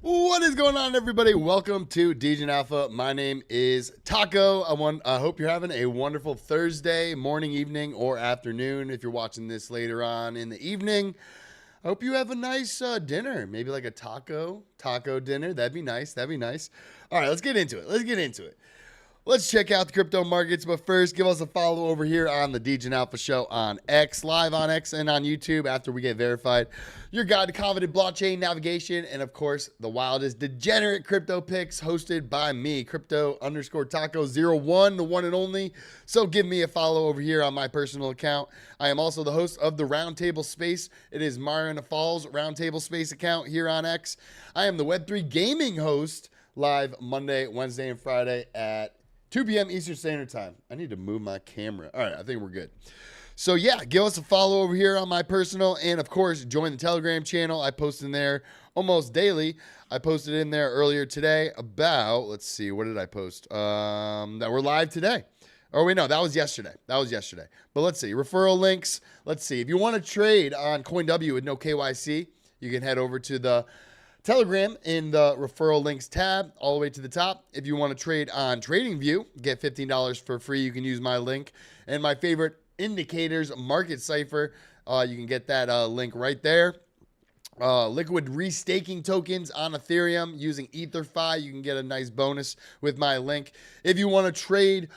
What is going on, everybody? Welcome to Degen Alpha. My name is Taco. I hope you're having a wonderful Thursday morning, evening, or afternoon. If you're watching this later on in the evening, I hope you have a nice dinner. Maybe like a taco dinner. That'd be nice. All right, let's get into it. Let's check out the crypto markets, but first, give us a follow over here on the Degen Alpha Show on X, live on X, and on YouTube after we get verified. Your guide to confident blockchain navigation, and of course, the wildest degenerate crypto picks hosted by me, crypto_taco01, the one and only. So give me a follow over here on my personal account. I am also the host of the Roundtable Space. It is Mariana Falls Roundtable Space account here on X. I am the Web3 gaming host, live Monday, Wednesday, and Friday at 2 p.m. Eastern Standard Time. I need to move my camera. All right, I think we're good. So yeah, give us a follow over here on my personal, and of course, join the Telegram channel. I post in there almost daily. I posted in there earlier today about, let's see, what did I post? That we're live today. Oh wait, no, that was yesterday. But let's see, referral links. Let's see, if you want to trade on CoinW with no KYC, you can head over to the Telegram in the referral links tab all the way to the top. If you want to trade on TradingView, get $15 for free. You can use my link. And my favorite indicators market cipher, you can get that link right there. Liquid restaking tokens on Ethereum using EtherFi, you can get a nice bonus with my link. If you want to trade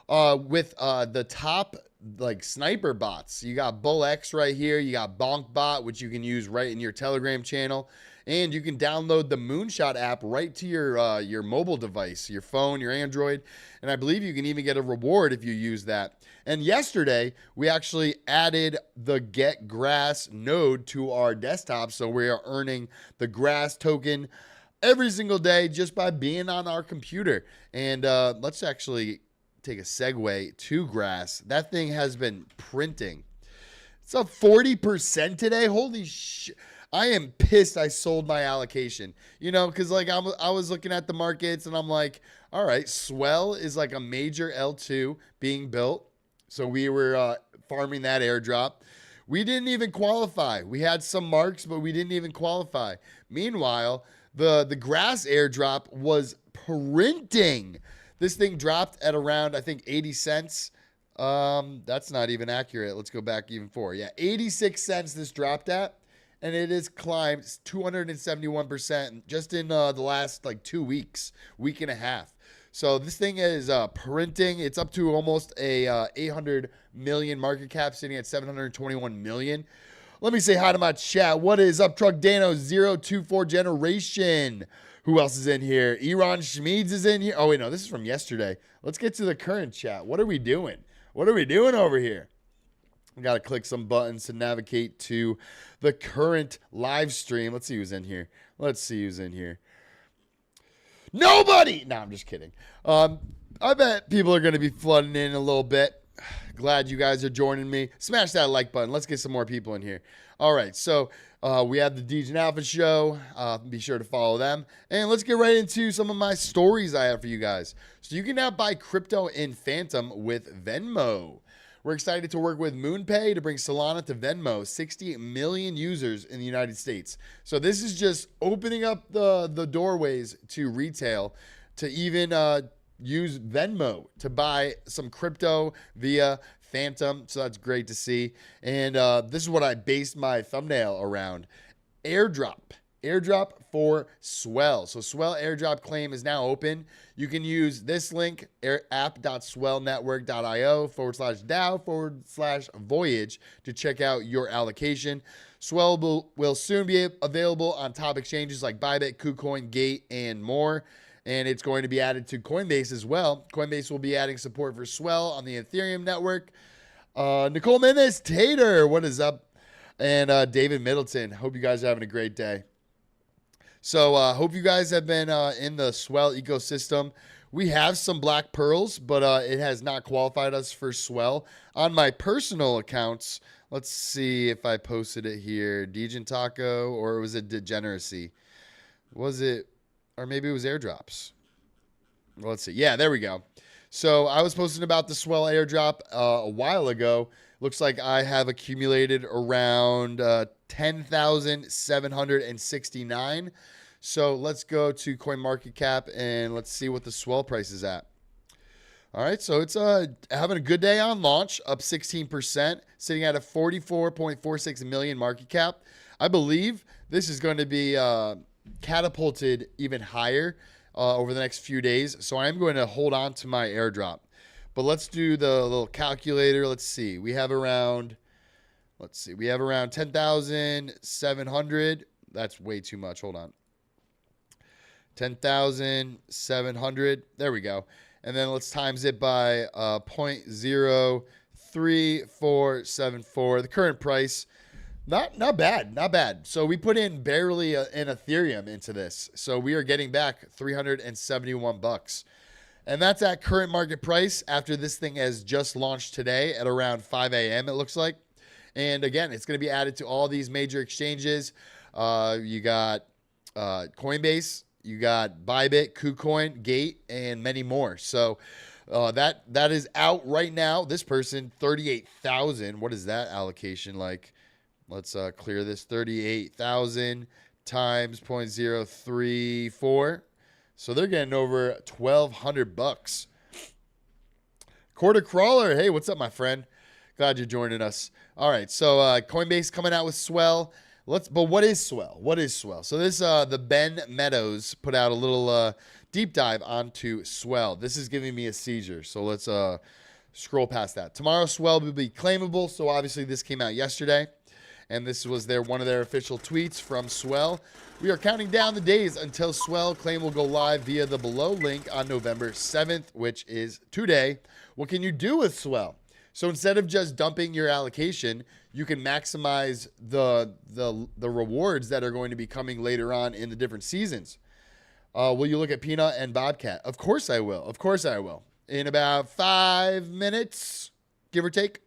with the top like sniper bots, you got BullX right here. You got BonkBot, which you can use right in your Telegram channel. And you can download the Moonshot app right to your mobile device, your phone, your Android. And I believe you can even get a reward if you use that. And yesterday, we actually added the Get Grass node to our desktop. So we are earning the Grass token every single day just by being on our computer. And let's actually take a segue to Grass. That thing has been printing. It's up 40% today. Holy shit. I am pissed I sold my allocation, you know, because like I was looking at the markets and I'm like, all right, Swell is like a major L2 being built. So we were farming that airdrop. We didn't even qualify. We had some marks, but we didn't even qualify. Meanwhile, the Grass airdrop was printing. This thing dropped at around, I think, 80 cents. That's not even accurate. Let's go back even forward. Yeah, 86 cents this dropped at. And it has climbed 271% just in the last like 2 weeks, week and a half. So this thing is printing. It's up to almost a 800 million market cap, sitting at 721 million. Let me say hi to my chat. What is up, Truck Dano 024 Generation? Who else is in here? Eron Schmeeds is in here. Oh, wait, no, this is from yesterday. Let's get to the current chat. What are we doing? What are we doing over here? I got to click some buttons to navigate to the current live stream. Let's see who's in here. Nobody! No, I'm just kidding. I bet people are going to be flooding in a little bit. Glad you guys are joining me. Smash that like button. Let's get some more people in here. All right, so we have the Degen Alpha Show. Be sure to follow them. And let's get right into some of my stories I have for you guys. So you can now buy crypto in Phantom with Venmo. We're excited to work with MoonPay to bring Solana to Venmo, 60 million users in the United States. So this is just opening up the doorways to retail to even use Venmo to buy some crypto via Phantom. So that's great to see. And this is what I based my thumbnail around. Airdrop for Swell. So Swell Airdrop claim is now open. You can use this link, app.swellnetwork.io/DAO/voyage to check out your allocation. Swell will soon be available on top exchanges like Bybit, KuCoin, Gate, and more. And it's going to be added to Coinbase as well. Coinbase will be adding support for Swell on the Ethereum network. Nicole Mendes Tater, what is up? And David Middleton, hope you guys are having a great day. So hope you guys have been in the Swell ecosystem. We have some black pearls, but it has not qualified us for Swell. On my personal accounts, let's see if I posted it here. Degen Taco, or was it Degeneracy? Was it, or maybe it was airdrops. Well, let's see. Yeah, there we go. So I was posting about the Swell airdrop a while ago. Looks like I have accumulated around 10,769. So let's go to CoinMarketCap and let's see what the Swell price is at. All right, so it's having a good day on launch, up 16%, sitting at a 44.46 million market cap. I believe this is going to be catapulted even higher over the next few days. So I am going to hold on to my airdrop. But let's do the little calculator. Let's see. We have around 10,700. That's way too much. Hold on. 10,700. There we go. And then let's times it by 0.03474. The current price, not bad. So we put in barely an Ethereum into this. So we are getting back 371 bucks. And that's at current market price after this thing has just launched today at around 5 a.m. it looks like. And again, it's going to be added to all these major exchanges. You got Coinbase, you got Bybit, KuCoin, Gate, and many more. So that is out right now. This person, 38,000. What is that allocation like? Let's clear this. 38,000 times 0.034. So they're getting over 1,200 bucks. Quarter Crawler, hey, what's up, my friend? Glad you're joining us. All right, so Coinbase coming out with Swell. But what is Swell? What is Swell? So this the Ben Meadows put out a little deep dive onto Swell. This is giving me a seizure. So let's scroll past that. Tomorrow Swell will be claimable. So obviously this came out yesterday, and this was one of their official tweets from Swell. We are counting down the days until Swell claim will go live via the below link on November 7th, which is today. What can you do with Swell? So instead of just dumping your allocation, you can maximize the rewards that are going to be coming later on in the different seasons. Will you look at Peanut and Bobcat? Of course I will. Of course I will. In about 5 minutes, give or take.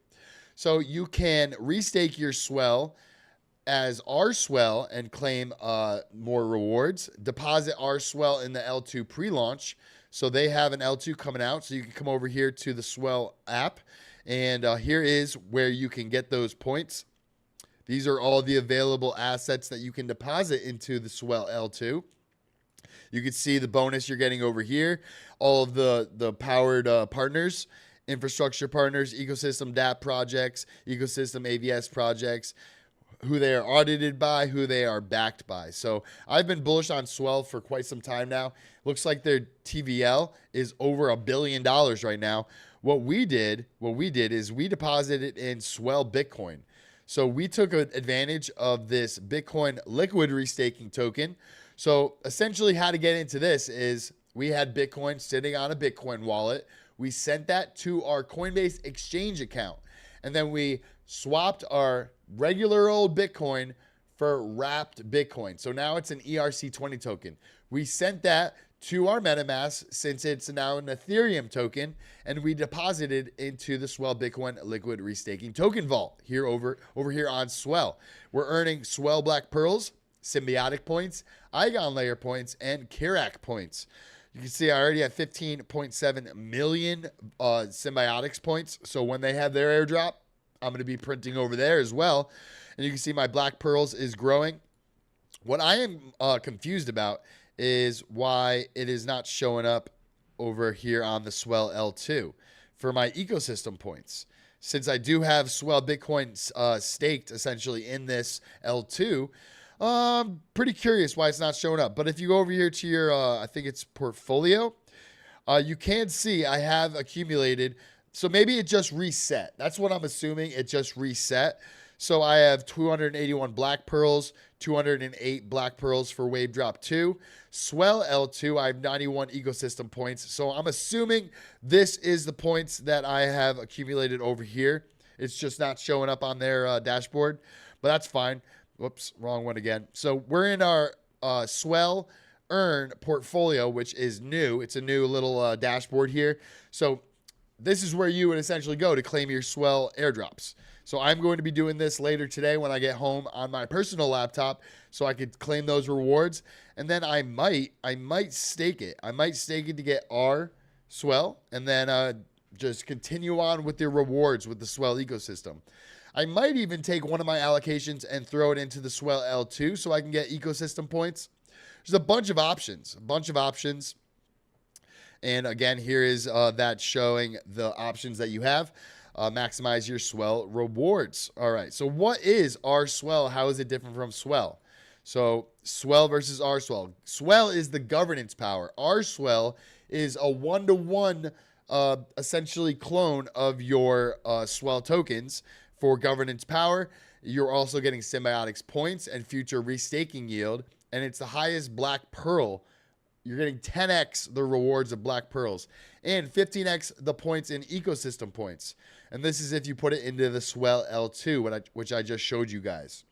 So you can restake your Swell as R Swell and claim more rewards. Deposit R Swell in the L2 pre-launch. So they have an L2 coming out. So you can come over here to the Swell app. And here is where you can get those points. These are all the available assets that you can deposit into the Swell L2. You can see the bonus you're getting over here. All of the powered partners, infrastructure partners, ecosystem DApp projects, ecosystem AVS projects, who they are audited by, who they are backed by. So I've been bullish on Swell for quite some time now. Looks like their TVL is over $1 billion right now. What we did is we deposited in Swell Bitcoin. So we took advantage of this Bitcoin liquid restaking token. So essentially how to get into this is we had Bitcoin sitting on a Bitcoin wallet. We sent that to our Coinbase exchange account. And then we swapped our regular old Bitcoin for wrapped Bitcoin. So now it's an ERC20 token. We sent that to our MetaMask since it's now an Ethereum token, and we deposited into the Swell Bitcoin liquid restaking token vault here over here on Swell. We're earning Swell Black Pearls, Symbiotic points, Eigen Layer points, and Kirak points. You can see I already have 15.7 million Symbiotics points. So when they have their airdrop, I'm going to be printing over there as well. And you can see my Black Pearls is growing. What I am confused about is why it is not showing up over here on the Swell L2 for my ecosystem points. Since I do have Swell Bitcoin staked essentially in this L2, pretty curious why it's not showing up. But if you go over here to your, I think it's portfolio, you can see I have accumulated. So maybe it just reset. That's what I'm assuming. It just reset. So I have 281 Black Pearls, 208 Black Pearls for Wave Drop 2. Swell L2, I have 91 ecosystem points. So I'm assuming this is the points that I have accumulated over here. It's just not showing up on their dashboard, but that's fine. Whoops, wrong one again. So we're in our Swell Earn portfolio, which is new. It's a new little dashboard here. So this is where you would essentially go to claim your Swell airdrops. So I'm going to be doing this later today when I get home on my personal laptop so I could claim those rewards. And then I might stake it. I might stake it to get our Swell and then just continue on with the rewards with the Swell ecosystem. I might even take one of my allocations and throw it into the Swell L2 so I can get ecosystem points. there's a bunch of options, And again, here is that showing the options that you have. Maximize your Swell rewards. All right. So what is R Swell? How is it different from Swell? So Swell versus R Swell. Swell is the governance power. R Swell is a one-to-one essentially clone of your Swell tokens for governance power. You're also getting symbiotics points and future restaking yield. And it's the highest black pearl. You're getting 10x the rewards of black pearls and 15x the points in ecosystem points. And this is if you put it into the Swell L2, which I just showed you guys.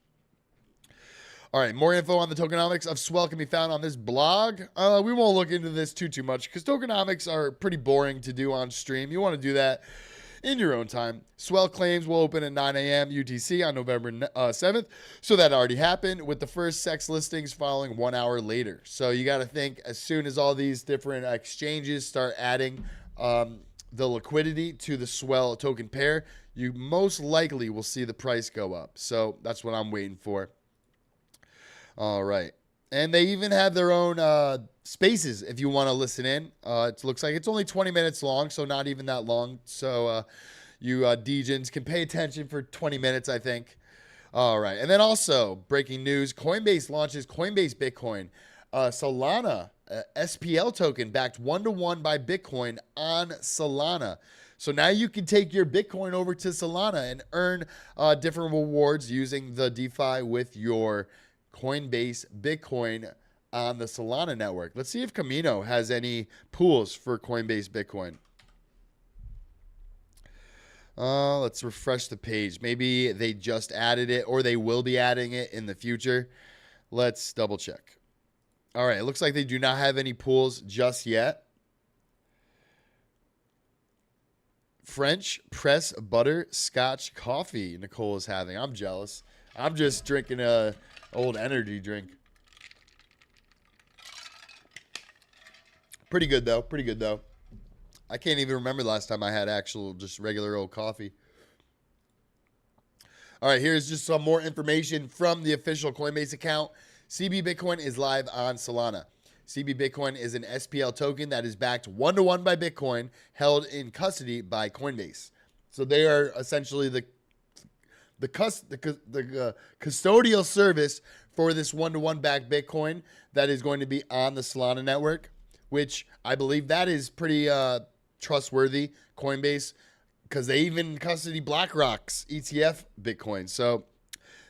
All right, more info on the tokenomics of Swell can be found on this blog. We won't look into this too much because tokenomics are pretty boring to do on stream. You want to do that in your own time. Swell claims will open at 9 a.m. UTC on November 7th. So that already happened with the first sex listings following 1 hour later. So you got to think as soon as all these different exchanges start adding the liquidity to the Swell token pair, you most likely will see the price go up. So that's what I'm waiting for. All right. And they even have their own spaces if you want to listen in. It looks like it's only 20 minutes long, so not even that long. So you Degens can pay attention for 20 minutes, I think. All right. And then also, breaking news, Coinbase launches Coinbase Bitcoin. Solana, SPL token backed 1-to-1 by Bitcoin on Solana. So now you can take your Bitcoin over to Solana and earn different rewards using the DeFi with your Coinbase Bitcoin on the Solana network. Let's see if Camino has any pools for Coinbase Bitcoin. Let's refresh the page. Maybe they just added it or they will be adding it in the future. Let's double check. All right, it looks like they do not have any pools just yet. French press butter scotch coffee Nicole is having. I'm jealous. I'm just drinking a old energy drink. Pretty good though. Pretty good though. I can't even remember the last time I had actual just regular old coffee. All right, here's just some more information from the official Coinbase account. CB Bitcoin is live on Solana. CB Bitcoin is an SPL token that is backed 1-to-1 by Bitcoin, held in custody by Coinbase. So they are essentially the custodial service for this 1-to-1 backed Bitcoin that is going to be on the Solana network, which I believe that is pretty trustworthy, Coinbase, because they even custody BlackRock's ETF Bitcoin. So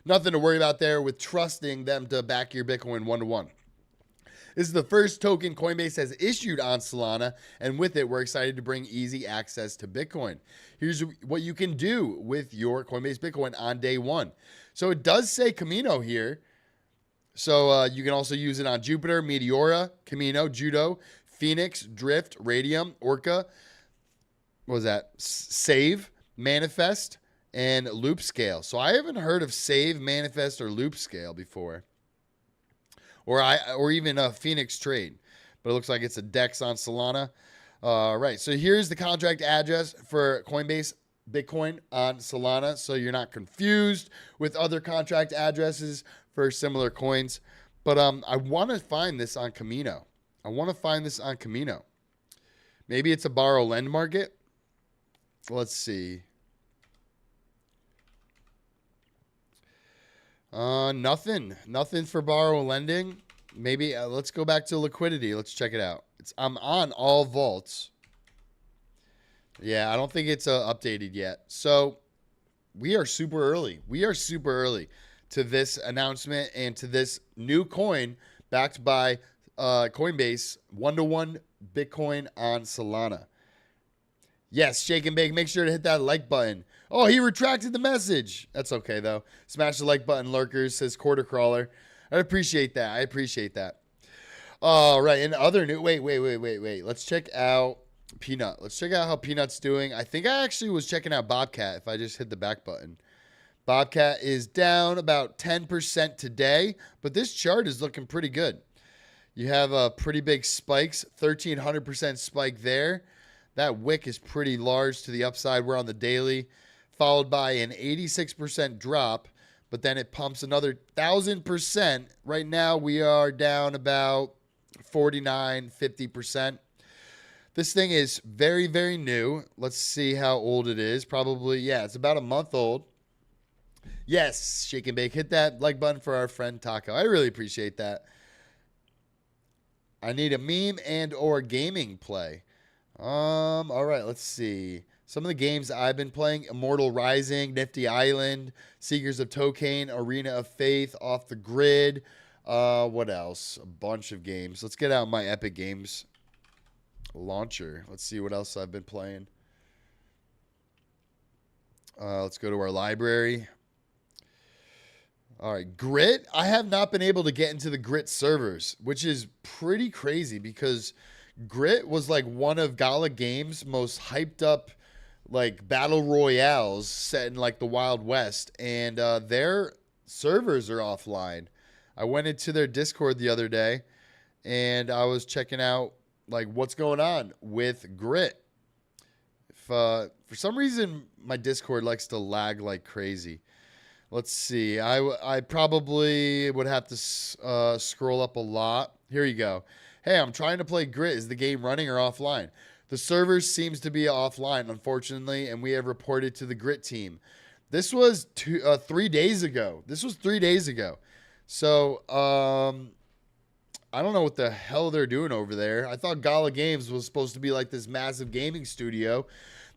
nothing to worry about there with trusting them to back your Bitcoin 1-to-1. This is the first token Coinbase has issued on Solana, and with it, we're excited to bring easy access to Bitcoin. Here's what you can do with your Coinbase Bitcoin on day one. So it does say Camino here. So you can also use it on Jupiter, Meteora, Camino, Judo, Phoenix, Drift, Radium, Orca. What was that? Save, Manifest, and Loop Scale. So I haven't heard of Save, Manifest, or Loop Scale before. Or even a Phoenix Trade. But it looks like it's a DEX on Solana. Right, so here's the contract address for Coinbase Bitcoin on Solana, so you're not confused with other contract addresses for similar coins. But I want to find this on Camino. Maybe it's a borrow lend market. Let's see. Nothing for borrow lending. Maybe let's go back to liquidity. Let's check it out. I'm on all vaults. Yeah, I don't think it's updated yet. So we are super early. To this announcement and to this new coin backed by Coinbase, 1-to-1 Bitcoin on Solana. Yes, Shake and Bake. Make sure to hit that like button. Oh, he retracted the message. That's okay, though. Smash the like button, lurkers, says Quarter Crawler. I appreciate that. All right, and other new... Wait. Let's check out Peanut. Let's check out how Peanut's doing. I think I actually was checking out Bobcat if I just hit the back button. Bobcat is down about 10% today, but this chart is looking pretty good. You have a pretty big spikes, 1,300% spike there. That wick is pretty large to the upside. We're on the daily, followed by an 86% drop, but then it pumps another 1,000%. Right now we are down about 49, 50%. This thing is very, very new. Let's see how old it is. Probably, yeah, it's about a month old. Yes, Shake and Bake. Hit that like button for our friend Taco. I really appreciate that. I need a meme and or gaming play. All right, let's see. Some of the games I've been playing: Immortal Rising, Nifty Island, Seekers of Tokane, Arena of Faith, Off the Grid. What else? A bunch of games. Let's get out my Epic Games launcher. Let's see what else I've been playing. Let's go to our library. All right, Grit. I have not been able to get into the Grit servers, which is pretty crazy because Grit was like one of Gala Games' most hyped up like battle royales set in like the Wild West, and their servers are offline. I went into their Discord the other day and I was checking out like what's going on with Grit. If for some reason my Discord likes to lag like crazy. Let's see. I probably would have to scroll up a lot. Here you go. Hey, I'm trying to play Grit. Is the game running or offline? The server seems to be offline, unfortunately, and we have reported to the Grit team. This was 3 days ago. So, I don't know what the hell they're doing over there. I thought Gala Games was supposed to be like this massive gaming studio.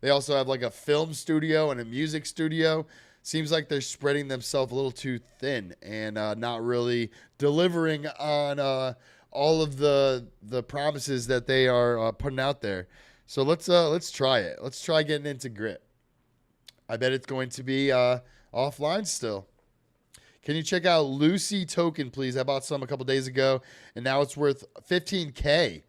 They also have like a film studio and a music studio. Seems like they're spreading themselves a little too thin and not really delivering on all of the promises that they are putting out there. So let's try it. Let's try getting into Grit. I bet it's going to be offline still. Can you check out Lucy Token, please? I bought some a couple days ago, and now it's worth $15K.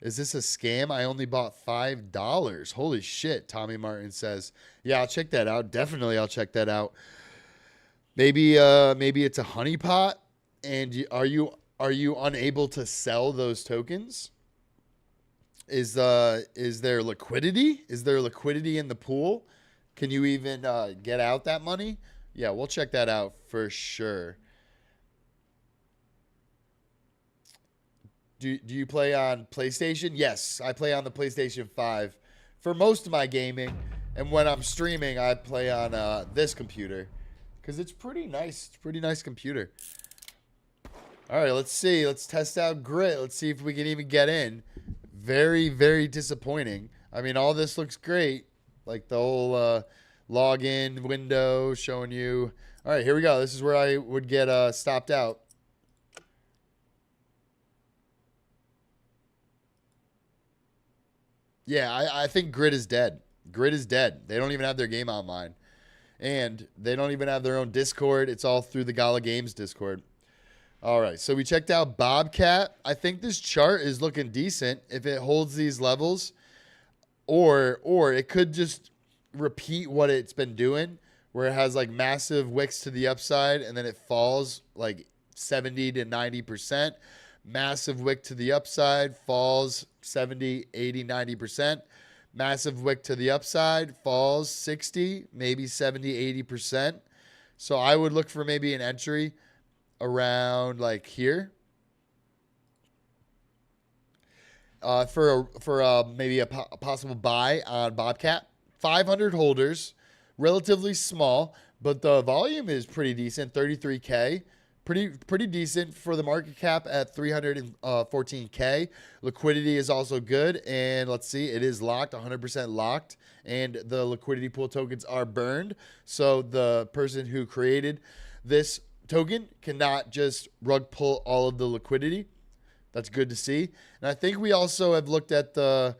Is this a scam? I only bought $5. Holy shit, Tommy Martin says. Yeah, I'll check that out. Definitely, I'll check that out. Maybe it's a honeypot, and are you unable to sell those tokens? Is there liquidity? Is there liquidity in the pool? Can you even get out that money? Yeah, we'll check that out for sure. Do you play on PlayStation? Yes, I play on the PlayStation 5 for most of my gaming. And when I'm streaming, I play on this computer because it's pretty nice. It's a pretty nice computer. All right, let's see. Let's test out Grit. Let's see if we can even get in. Very, very disappointing. I mean, all this looks great. Like the whole login window showing you. All right, here we go. This is where I would get stopped out. Yeah, I think Grit is dead. Grit is dead. They don't even have their game online. And they don't even have their own Discord. It's all through the Gala Games Discord. All right, so we checked out Bobcat. I think this chart is looking decent if it holds these levels. Or it could just repeat what it's been doing, where it has like massive wicks to the upside and then it falls like 70 to 90%. Massive wick to the upside, falls 70, 80, 90%. Massive wick to the upside, falls 60, maybe 70, 80%. So I would look for maybe an entry around like here. For maybe a possible buy on Bobcat. 500 holders, relatively small, but the volume is pretty decent, 33K. Pretty decent for the market cap at 314K. Liquidity is also good, and let's see, it is locked, 100% locked, and the liquidity pool tokens are burned. So the person who created this token cannot just rug pull all of the liquidity. That's good to see. And I think we also have looked at the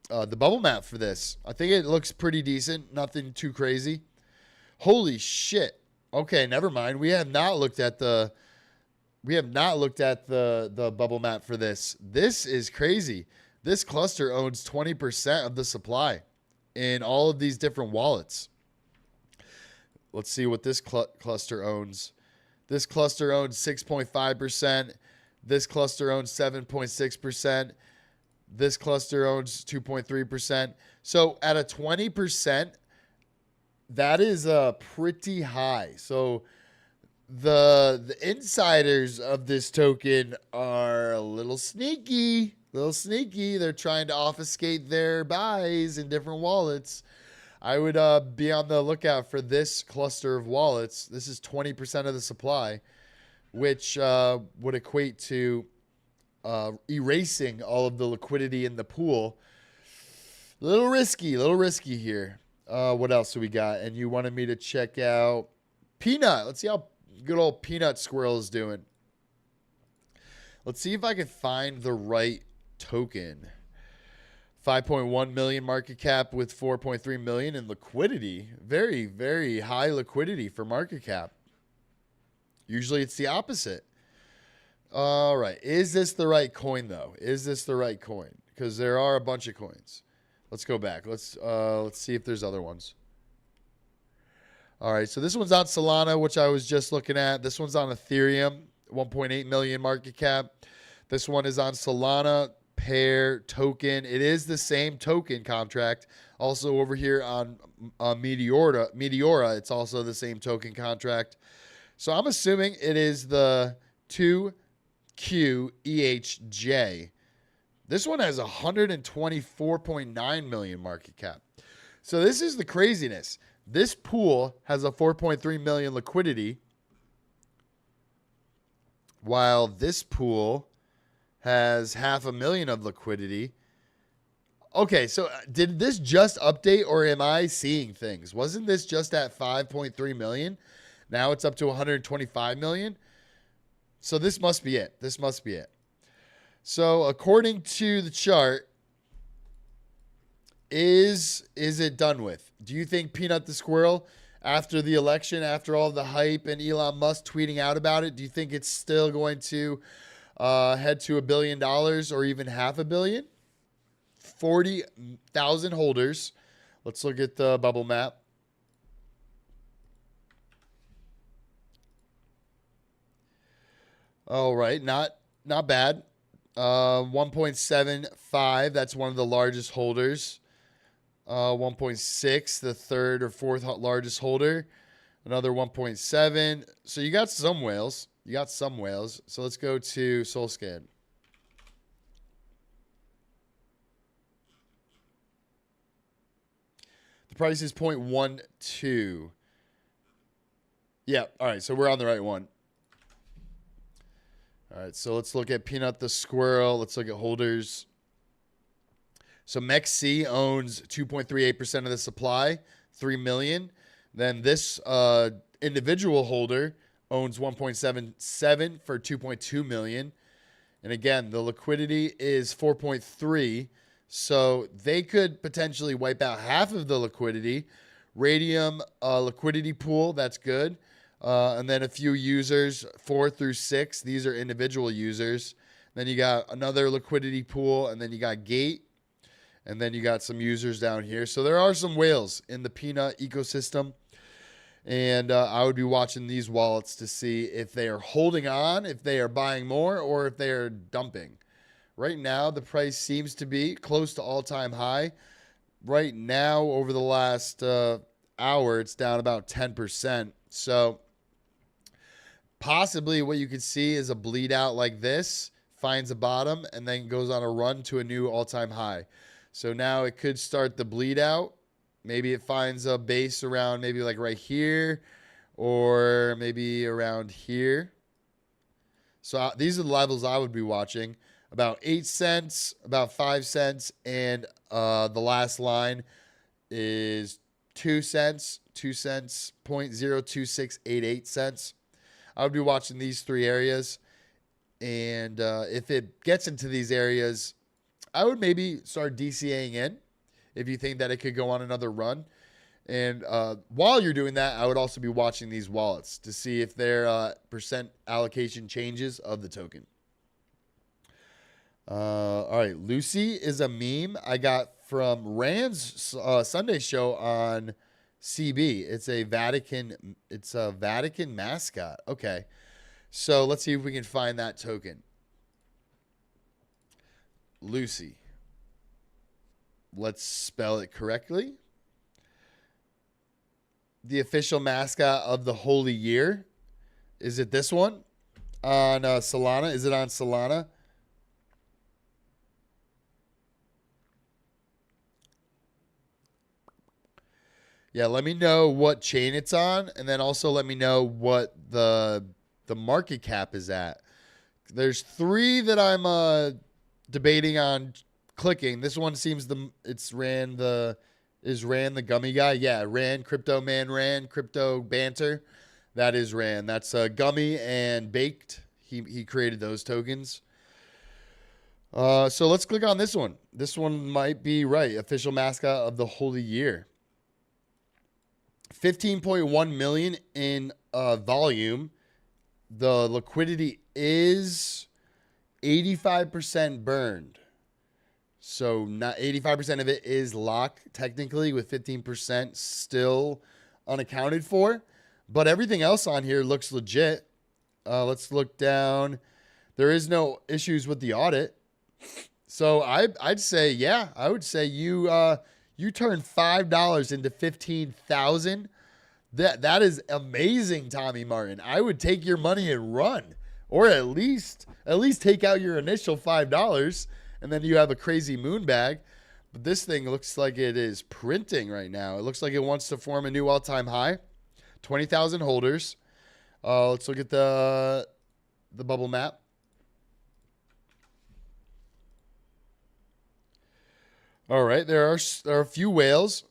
bubble map for this. I think it looks pretty decent, nothing too crazy. Holy shit. Okay, never mind. We have not looked at the bubble map for this. This is crazy. This cluster owns 20% of the supply in all of these different wallets. Let's see what this cluster owns. This cluster owns 6.5%. This cluster owns 7.6%. This cluster owns 2.3%. So at a 20% That is pretty high. So the insiders of this token are a little sneaky. Little sneaky. They're trying to obfuscate their buys in different wallets. I would be on the lookout for this cluster of wallets. This is 20% of the supply, which would equate to erasing all of the liquidity in the pool. Little risky here. What else do we got? And you wanted me to check out Peanut. Let's see how good old Peanut Squirrel is doing. Let's see if I can find the right token. 5.1 million market cap with 4.3 million in liquidity. Very, very high liquidity for market cap. Usually it's the opposite. All right. Is this the right coin, though? Is this the right coin? Because there are a bunch of coins. Let's go back. Let's see if there's other ones. All right. So this one's on Solana, which I was just looking at. This one's on Ethereum, 1.8 million market cap. This one is on Solana, pair, token. It is the same token contract. Also over here on Meteora, it's also the same token contract. So I'm assuming it is the 2QEHJ. This one has 124.9 million market cap. So this is the craziness. This pool has a 4.3 million liquidity, while this pool has 500,000 of liquidity. Okay, so did this just update, or am I seeing things? Wasn't this just at 5.3 million? Now it's up to 125 million. So this must be it. This must be it. So according to the chart, is it done with? Do you think Peanut the Squirrel, after the election, after all the hype and Elon Musk tweeting out about it, do you think it's still going to head to $1 billion or even $500 million? 40,000 holders. Let's look at the bubble map. All right, not bad. 1.75, that's one of the largest holders. 1.6, the third or fourth largest holder. Another 1.7. So you got some whales. So let's go to SoulScan. The price is 0.12. Yeah, all right, so we're on the right one. All right, so let's look at Peanut the Squirrel. Let's look at holders. So MEXC owns 2.38% of the supply, 3 million. Then this individual holder owns 1.77 for 2.2 million. And again, the liquidity is 4.3. So they could potentially wipe out half of the liquidity. Radium liquidity pool, that's good. And then a few users, 4 through 6. These are individual users. Then you got another liquidity pool, and then you got Gate. And then you got some users down here. So there are some whales in the Peanut ecosystem. And I would be watching these wallets to see if they are holding on, if they are buying more, or if they are dumping. Right now, the price seems to be close to all-time high. Right now, over the last hour, it's down about 10%. So possibly what you could see is a bleed out like this, finds a bottom, and then goes on a run to a new all-time high. So now it could start the bleed out. Maybe it finds a base around maybe like right here or maybe around here. So these are the levels I would be watching. About 8 cents, about 5 cents, and the last line is 2 cents, 2 cents, 0.02688 cents. I would be watching these three areas. And if it gets into these areas, I would maybe start DCAing in if you think that it could go on another run. And while you're doing that, I would also be watching these wallets to see if their percent allocation changes of the token. All right, Lucy is a meme I got from Rand's Sunday show on CB. It's a Vatican mascot. Okay, so let's see if we can find that token. Lucy. Let's spell it correctly. the official mascot of the holy year. Is it this one on Solana? Is it on Solana? Yeah, let me know what chain it's on, and then also let me know what the market cap is at. There's 3 that I'm debating on clicking. This one seems Ran the gummy guy. Yeah, Ran Crypto Man Ran Crypto Banter. That is Ran. That's Gummy and Baked. He created those tokens. So let's click on this one. This one might be right. Official mascot of the holy year. 15.1 million in volume. The liquidity is 85% burned. So not 85% of it is locked technically, with 15% still unaccounted for. But everything else on here looks legit. Let's look down. There is no issues with the audit. So I'd say, yeah, I would say you turn $5 into 15,000. That is amazing, Tommy Martin. I would take your money and run, or at least take out your initial $5, and then you have a crazy moon bag. But this thing looks like it is printing right now. It looks like it wants to form a new all-time high. 20,000 holders. Let's look at the bubble map. All right, there are a few whales.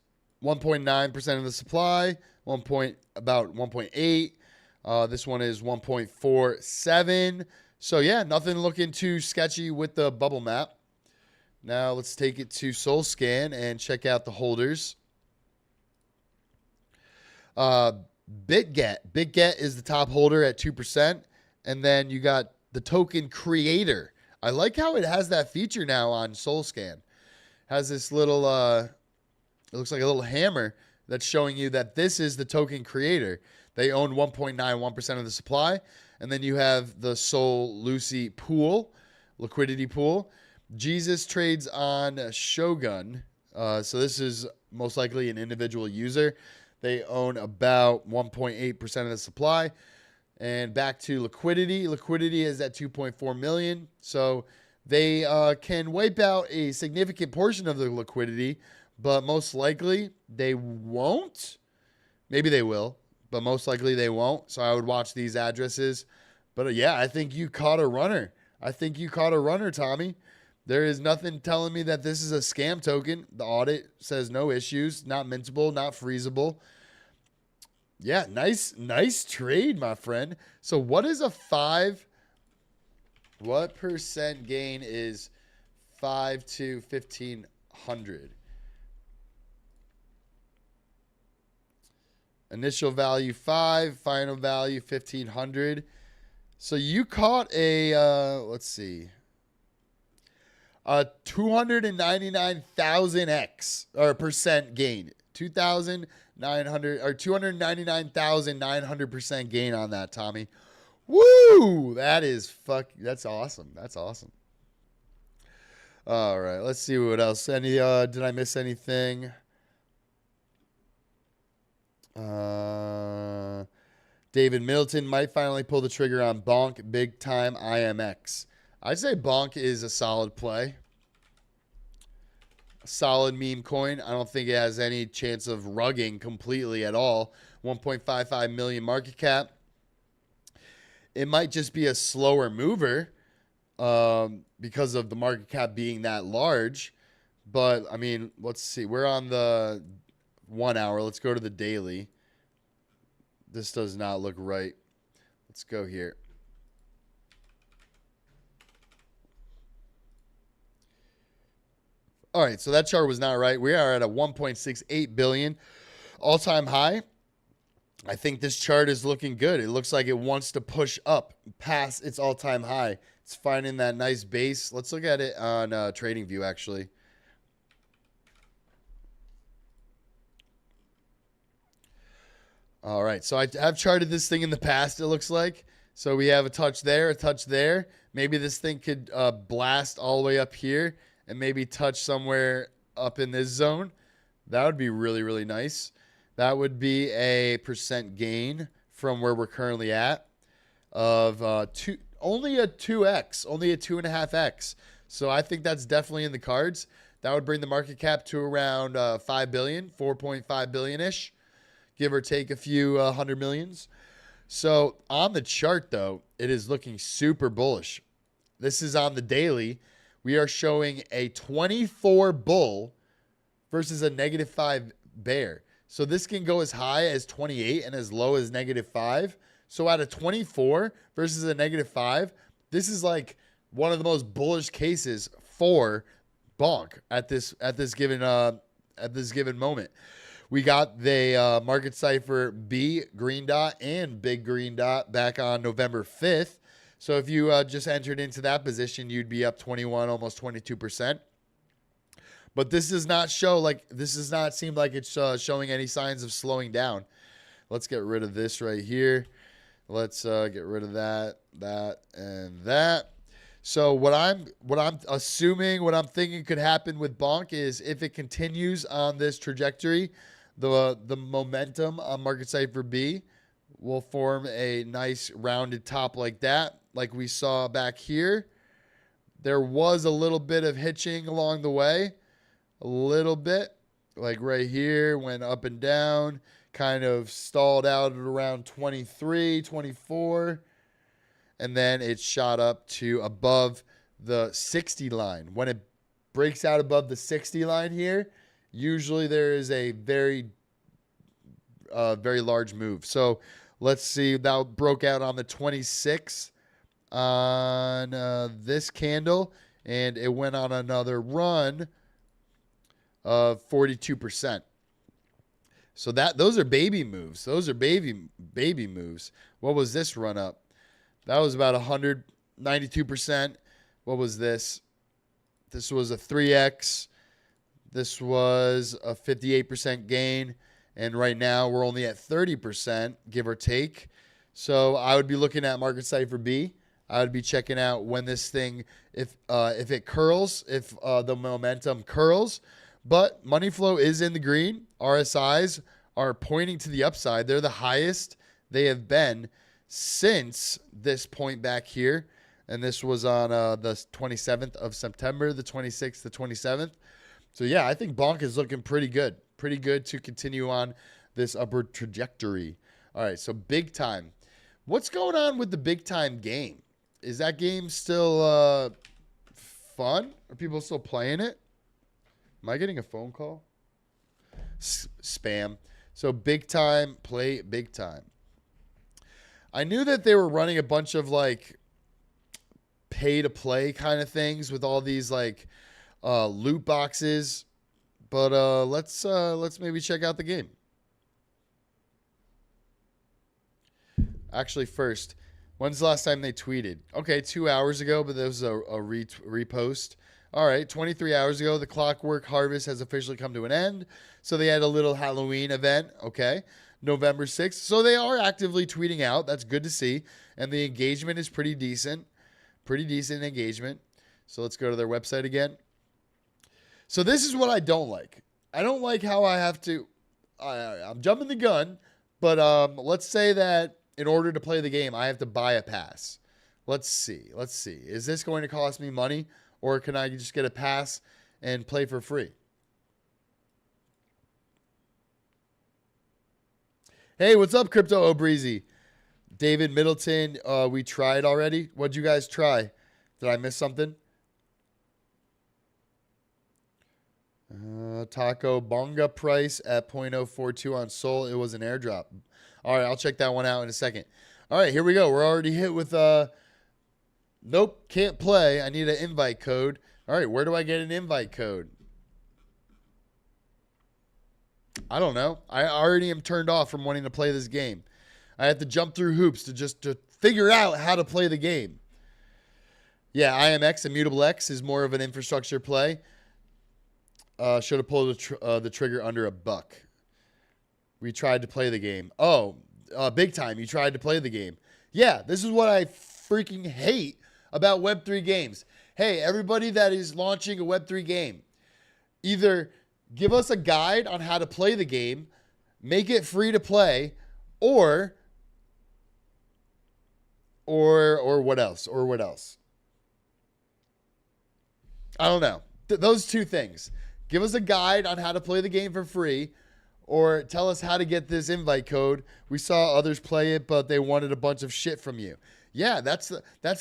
1.9% of the supply. About 1.8. This one is 1.47. So yeah, nothing looking too sketchy with the bubble map. Now let's take it to SolScan and check out the holders. BitGet is the top holder at 2%. And then you got the token creator. I like how it has that feature now on SolScan. Has this little, it looks like a little hammer that's showing you that this is the token creator. They own 1.91% of the supply. And then you have the Sol Lucy pool, liquidity pool. Jesus trades on Shogun. So this is most likely an individual user. They own about 1.8% of the supply. And back to liquidity. Liquidity is at 2.4 million. So they can wipe out a significant portion of the liquidity, but most likely they won't. Maybe they will, but most likely they won't. So I would watch these addresses. But yeah, I think you caught a runner. Tommy. There is nothing telling me that this is a scam token. The audit says no issues, not mintable, not freezable. Yeah, nice trade, my friend. So what is a 5? What percent gain is 5 to 1,500? Initial value 5, final value 1,500. So you caught a, let's see, a 299,000x or percent gain. 2,900 or 299,900% gain on that, Tommy. Woo! That's awesome. That's awesome. All right, let's see what else. Did I miss anything? David Middleton might finally pull the trigger on Bonk big time IMX. I'd say Bonk is a solid play. A solid meme coin. I don't think it has any chance of rugging completely at all. 1.55 million market cap. It might just be a slower mover because of the market cap being that large. But, I mean, let's see. We're on the 1 hour. Let's go to the daily. This does not look right. Let's go here. All right, so that chart was not right. We are at a 1.68 billion all-time high. I think this chart is looking good. It looks like it wants to push up past its all-time high. It's finding that nice base. Let's look at it on TradingView, actually. All right, so I've charted this thing in the past, it looks like. So we have a touch there, a touch there. Maybe this thing could blast all the way up here and maybe touch somewhere up in this zone. That would be really, really nice. That would be a percent gain from where we're currently at of only a 2x, only a 2.5x. So I think that's definitely in the cards. That would bring the market cap to around 5 billion, 4.5 billion-ish, give or take a few hundred millions. So on the chart, though, it is looking super bullish. This is on the daily. We are showing a 24 bull versus a -5 bear. So this can go as high as 28 and as low as -5. So at a 24 versus a -5, this is like one of the most bullish cases for bonk at this given moment. We got the market cipher B green dot and big green dot back on November 5th. So if you just entered into that position, you'd be up 21, almost 22%. But this does not seem like it's showing any signs of slowing down. Let's get rid of this right here. Let's get rid of that, and that. So what I'm assuming, what I'm thinking could happen with bonk is if it continues on this trajectory, the momentum on market cipher B will form a nice rounded top like that, like we saw back here. There was a little bit of hitching along the way. A little bit, like right here, went up and down, kind of stalled out at around 23, 24, and then it shot up to above the 60 line. When it breaks out above the 60 line here, usually there is a very large move. So let's see, that broke out on the 26th on this candle, and it went on another run of 42%. So those are baby moves. Those are baby moves. What was this run up? That was about 192%. What was this? This was a 3x. This was a 58% gain. And right now we're only at 30%, give or take. So I would be looking at market cipher B. I would be checking out when this thing, if it curls, if the momentum curls. But money flow is in the green. RSIs are pointing to the upside. They're the highest they have been since this point back here. And this was on the 27th of September, the 26th, the 27th. So, yeah, I think bonk is looking pretty good. Pretty good to continue on this upward trajectory. All right, so big time. What's going on with the big time game? Is that game still fun? Are people still playing it? Am I getting a phone call? Spam. So big time, play big time. I knew that they were running a bunch of like pay to play kind of things with all these like loot boxes, but let's maybe check out the game. Actually, first, when's the last time they tweeted? Okay, 2 hours ago, but there was a repost. All right, 23 hours ago, the Clockwork Harvest has officially come to an end. So they had a little Halloween event, okay, November 6th. So they are actively tweeting out. That's good to see. And the engagement is pretty decent. Pretty decent engagement. So let's go to their website again. So this is what I don't like. I don't like how I have to, I'm jumping the gun, but let's say that in order to play the game, I have to buy a pass. Let's see. Is this going to cost me money? Or can I just get a pass and play for free? Hey, what's up, Crypto O'Breezy? David Middleton, we tried already. What'd you guys try? Did I miss something? Taco Bonga price at 0.042 on Sol. It was an airdrop. All right, I'll check that one out in a second. All right, here we go. We're already hit with nope, can't play. I need an invite code. All right, where do I get an invite code? I don't know. I already am turned off from wanting to play this game. I have to jump through hoops to figure out how to play the game. Yeah, IMX, Immutable X is more of an infrastructure play. Should have pulled the trigger under $1. We tried to play the game. Oh, big time. You tried to play the game. Yeah, this is what I freaking hate about Web3 games. Hey, everybody that is launching a Web3 game, either give us a guide on how to play the game, make it free to play, or what else? Or what else? I don't know. Those two things. Give us a guide on how to play the game for free, or tell us how to get this invite code. We saw others play it, but they wanted a bunch of shit from you. Yeah, that's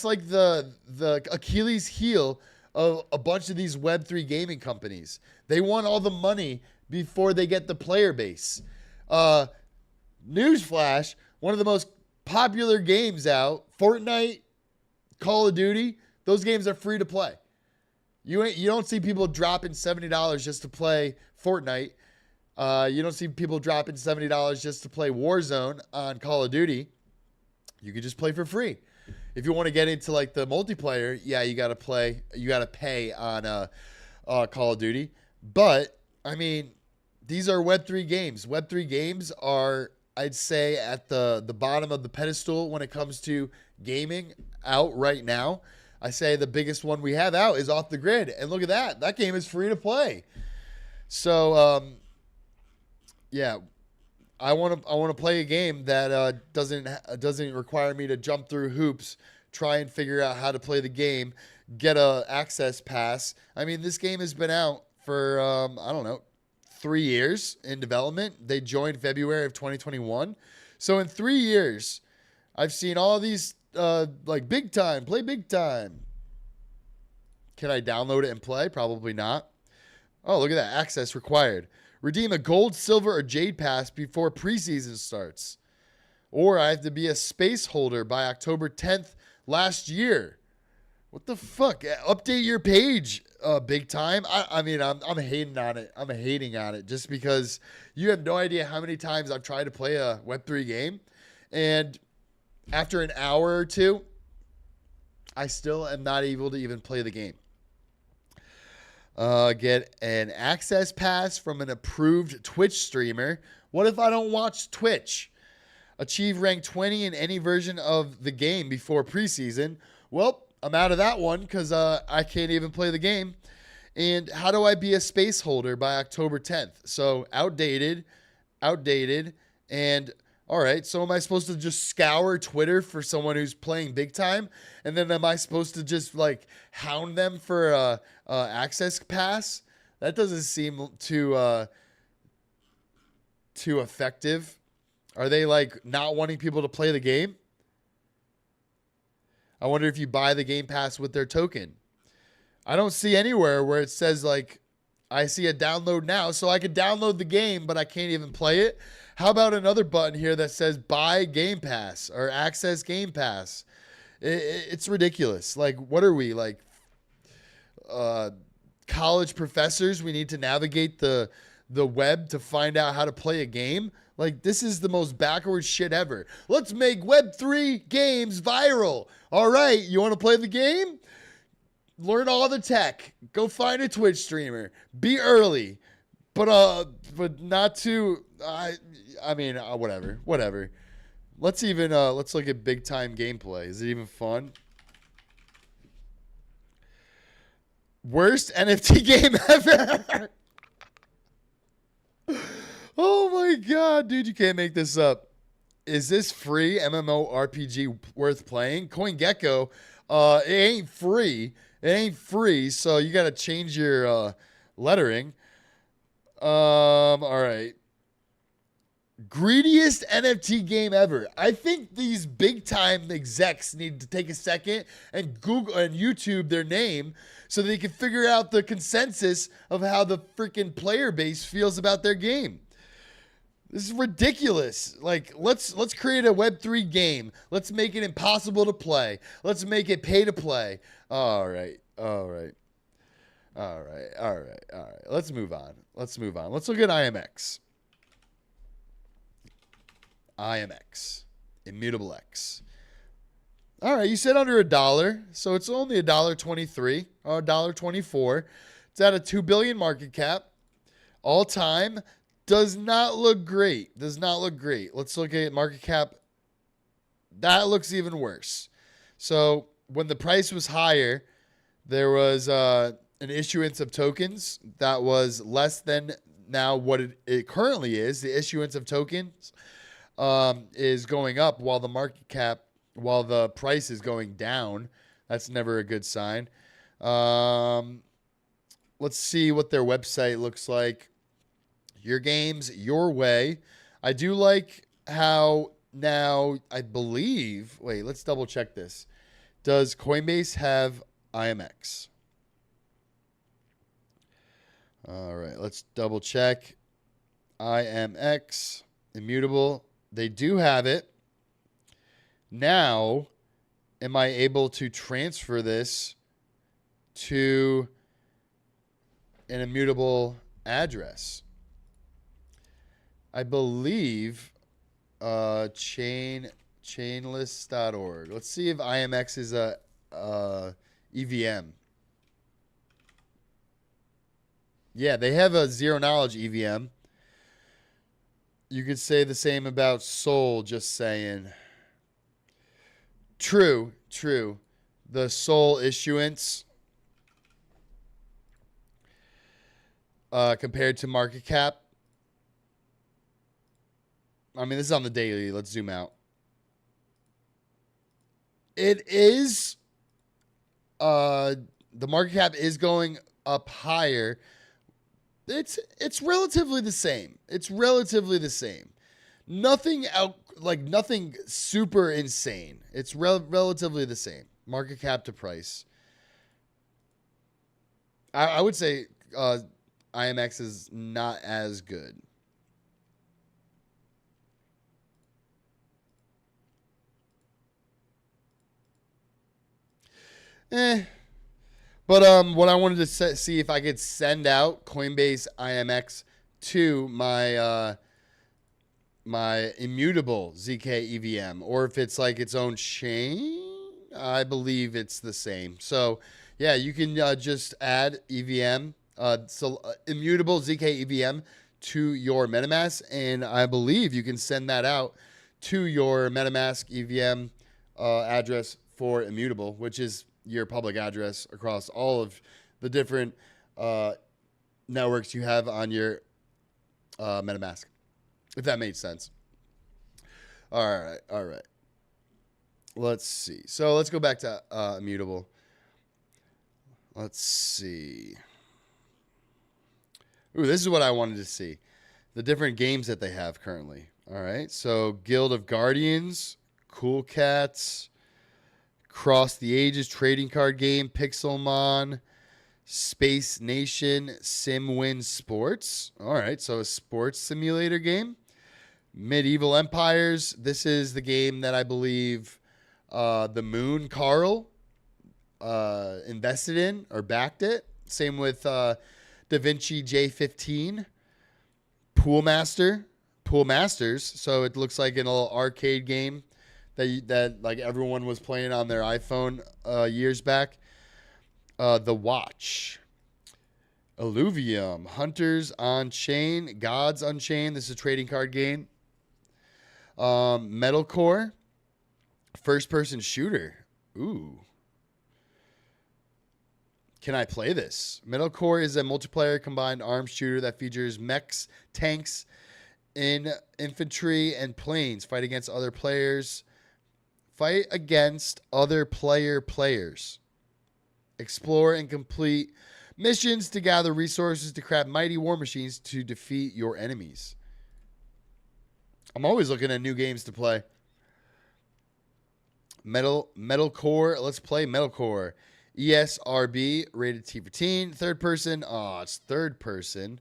like the Achilles heel of a bunch of these Web3 gaming companies. They want all the money before they get the player base. Newsflash, one of the most popular games out, Fortnite, Call of Duty, those games are free to play. You don't see people dropping $70 just to play Fortnite. You don't see people dropping $70 just to play Warzone on Call of Duty. You can just play for free. If you want to get into like the multiplayer, yeah, you got to pay on Call of Duty. But I mean, these are Web3 games. Web3 games are, I'd say, at the bottom of the pedestal when it comes to gaming out right now. I say the biggest one we have out is Off the Grid. And look at that. That game is free to play. So, yeah, I want to play a game that doesn't require me to jump through hoops, try and figure out how to play the game, get a access pass. I mean, this game has been out for, I don't know, 3 years in development. They joined February of 2021. So in 3 years, I've seen all these like big time, play big time. Can I download it and play? Probably not. Oh, look at that. Access required. Redeem a gold, silver, or jade pass before preseason starts. Or I have to be a space holder by October 10th last year. What the fuck? Update your page, big time. I mean, I'm hating on it. I'm hating on it just because you have no idea how many times I've tried to play a Web3 game. And after an hour or two, I still am not able to even play the game. Get an access pass from an approved Twitch streamer. What if I don't watch Twitch? Achieve rank 20 in any version of the game before preseason. Well, I'm out of that one because I can't even play the game. And how do I be a space holder by October 10th? So outdated. And all right, so am I supposed to just scour Twitter for someone who's playing big time? And then am I supposed to just like hound them for a access pass? That doesn't seem too effective. Are they like not wanting people to play the game? I wonder if you buy the Game Pass with their token. I don't see anywhere where it says like, I see a download now, so I could download the game, but I can't even play it. How about another button here that says buy Game Pass or access Game Pass? It's ridiculous. Like, what are we, like college professors? We need to navigate the web to find out how to play a game? Like, this is the most backwards shit ever. Let's make Web3 games viral. All right, you want to play the game? Learn all the tech. Go find a Twitch streamer. Be early, but not too. I mean, whatever. Let's look at big time gameplay. Is it even fun? Worst NFT game ever. Oh my god, dude, you can't make this up. Is this free MMORPG worth playing? CoinGecko, it ain't free. It ain't free, so you got to change your lettering. All right. Greediest NFT game ever. I think these big time execs need to take a second and Google and YouTube their name so they can figure out the consensus of how the freaking player base feels about their game. This is ridiculous. Like, let's create a Web3 game. Let's make it impossible to play. Let's make it pay to play. All right. Let's move on. Let's look at IMX. Immutable X. All right, you said under $1, so it's only $1.23 or $1.24. It's at a $2 billion market cap. All time. Does not look great. Let's look at market cap. That looks even worse. So when the price was higher, there was an issuance of tokens that was less than Now, what it currently is, the issuance of tokens is going up while the market cap, while the price is going down. That's never a good sign. Let's see what their website looks like. Your games, your way. I do like how now, I believe, wait, let's double check this. Does Coinbase have IMX? All right, let's double check. IMX, Immutable. They do have it. Now, am I able to transfer this to an immutable address? I believe chainless.org. Let's see if IMX is a EVM. Yeah, they have a zero knowledge EVM. You could say the same about Sol, just saying. True. The Sol issuance compared to market cap. I mean, this is on the daily. Let's zoom out. It is, the market cap is going up higher. It's relatively the same. Nothing nothing super insane. It's relatively the same. Market cap to price. I would say IMX is not as good. But what I wanted to see if I could send out Coinbase IMX to my my Immutable ZK EVM, or if it's like its own chain. I believe it's the same. So yeah, you can just add EVM, Immutable ZK EVM to your MetaMask, and I believe you can send that out to your MetaMask EVM address for Immutable, which is your public address across all of the different networks you have on your MetaMask, if that made sense. All right. Let's see. So let's go back to Immutable. Let's see. Ooh, this is what I wanted to see. The different games that they have currently. All right. So Guild of Guardians, Cool Cats, Cross the Ages trading card game, Pixelmon, Space Nation, SimWin Sports. All right, so a sports simulator game. Medieval Empires. This is the game that I believe the Moon Carl invested in or backed it. Same with Da Vinci J15. Pool Masters. So it looks like an little arcade game that like everyone was playing on their iPhone years back. The Watch, Illuvium, Hunters on Chain, Gods Unchained. This is a trading card game. Metalcore, first-person shooter. Ooh. Can I play this? Metalcore is a multiplayer combined arms shooter that features mechs, tanks, infantry, and planes. Fight against other players. Explore and complete missions to gather resources to craft mighty war machines to defeat your enemies. I'm always looking at new games to play. Metalcore. Let's play Metalcore. ESRB, rated T for teen. Third person. Oh, it's third person.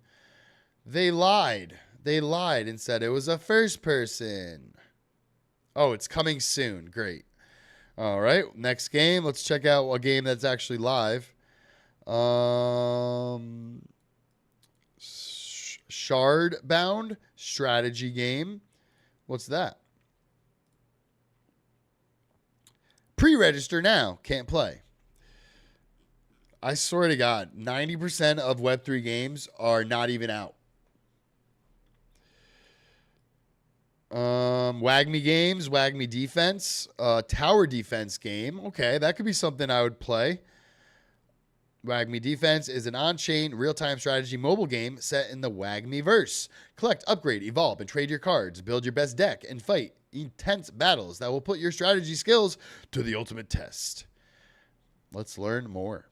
They lied and said it was a first person. Oh, it's coming soon. Great. All right, next game. Let's check out a game that's actually live. Shardbound strategy game. What's that? Pre-register now. Can't play. I swear to God, 90% of Web3 games are not even out. WAGMI games, WAGMI defense, tower defense game. Okay, that could be something I would play. WAGMI Defense is an on-chain, real-time strategy mobile game set in the WAGMI-verse. Collect, upgrade, evolve, and trade your cards. Build your best deck and fight intense battles that will put your strategy skills to the ultimate test. Let's learn more.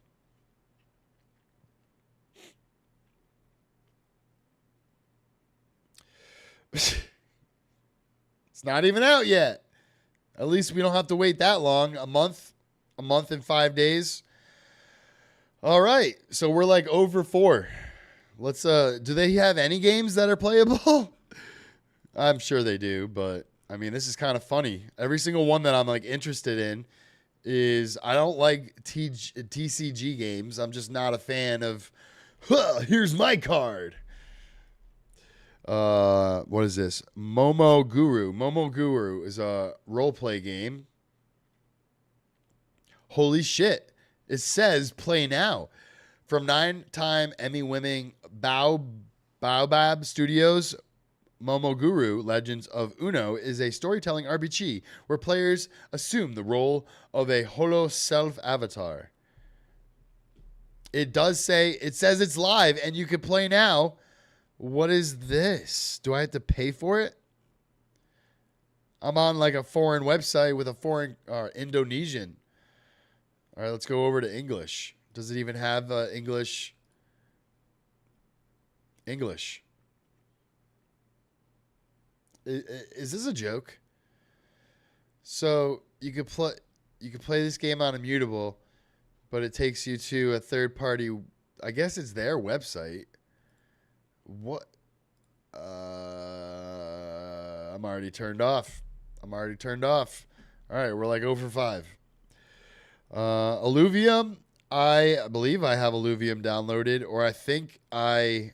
It's not even out yet. At least we don't have to wait that long. A month and 5 days. All right, so we're like over 4. Let's do they have any games that are playable? I'm sure they do, but I mean, this is kind of funny. Every single one that I'm like interested in is, I don't like TCG games. I'm just not a fan of, here's my card. What is this? Momo Guru. Momo Guru is a role play game. Holy shit. It says play now. From 9-time Emmy-winning Baobab Studios, Momo Guru Legends of Uno is a storytelling RPG where players assume the role of a holo self-avatar. It says it's live and you can play now. What is this? Do I have to pay for it? I'm on like a foreign website with a foreign Indonesian. All right, let's go over to English. Does it even have English? English. Is this a joke? So you could play this game on Immutable, but it takes you to a third party. I guess it's their website. What? I'm already turned off. All right, we're like over 5. Illuvium. I believe I have Illuvium downloaded, or I think I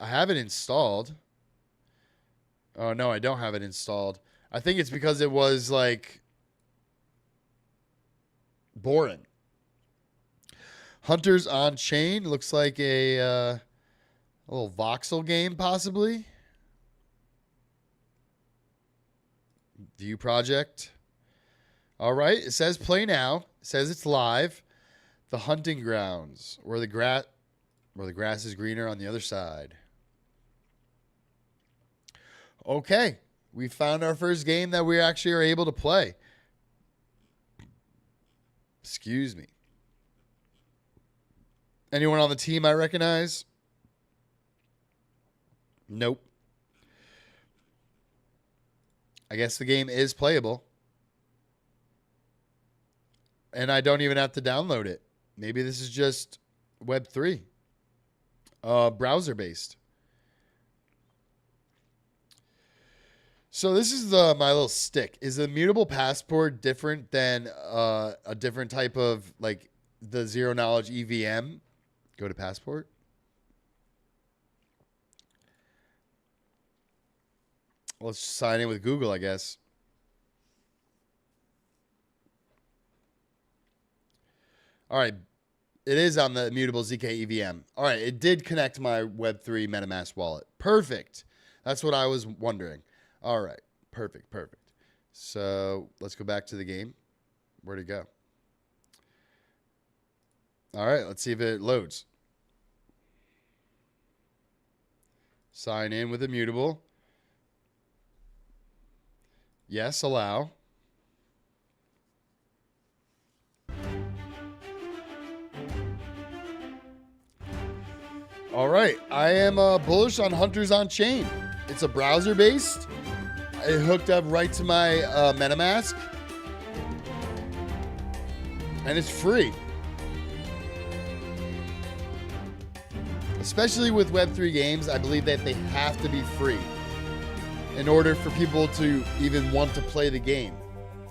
have it installed. Oh, no, I don't have it installed. I think it's because it was like boring. Hunters on Chain looks like a little voxel game, possibly. View project. All right, it says play now. It says it's live. The hunting grounds, where the grass is greener on the other side. Okay, we found our first game that we actually are able to play. Excuse me. Anyone on the team I recognize? Nope. I guess the game is playable. And I don't even have to download it. Maybe this is just Web3. Browser-based. So this is my little stick. Is the Immutable Passport different than a different type of, like, the zero-knowledge EVM? Go to Passport. Let's sign in with Google, I guess. All right. It is on the Immutable ZK EVM. All right. It did connect my Web3 MetaMask wallet. Perfect. That's what I was wondering. All right. Perfect. So let's go back to the game. Where'd it go? All right. Let's see if it loads. Sign in with Immutable. Yes, allow. All right, I am bullish on Hunters on Chain. It's a browser-based. It hooked up right to my MetaMask. And it's free. Especially with Web3 games, I believe that they have to be free in order for people to even want to play the game.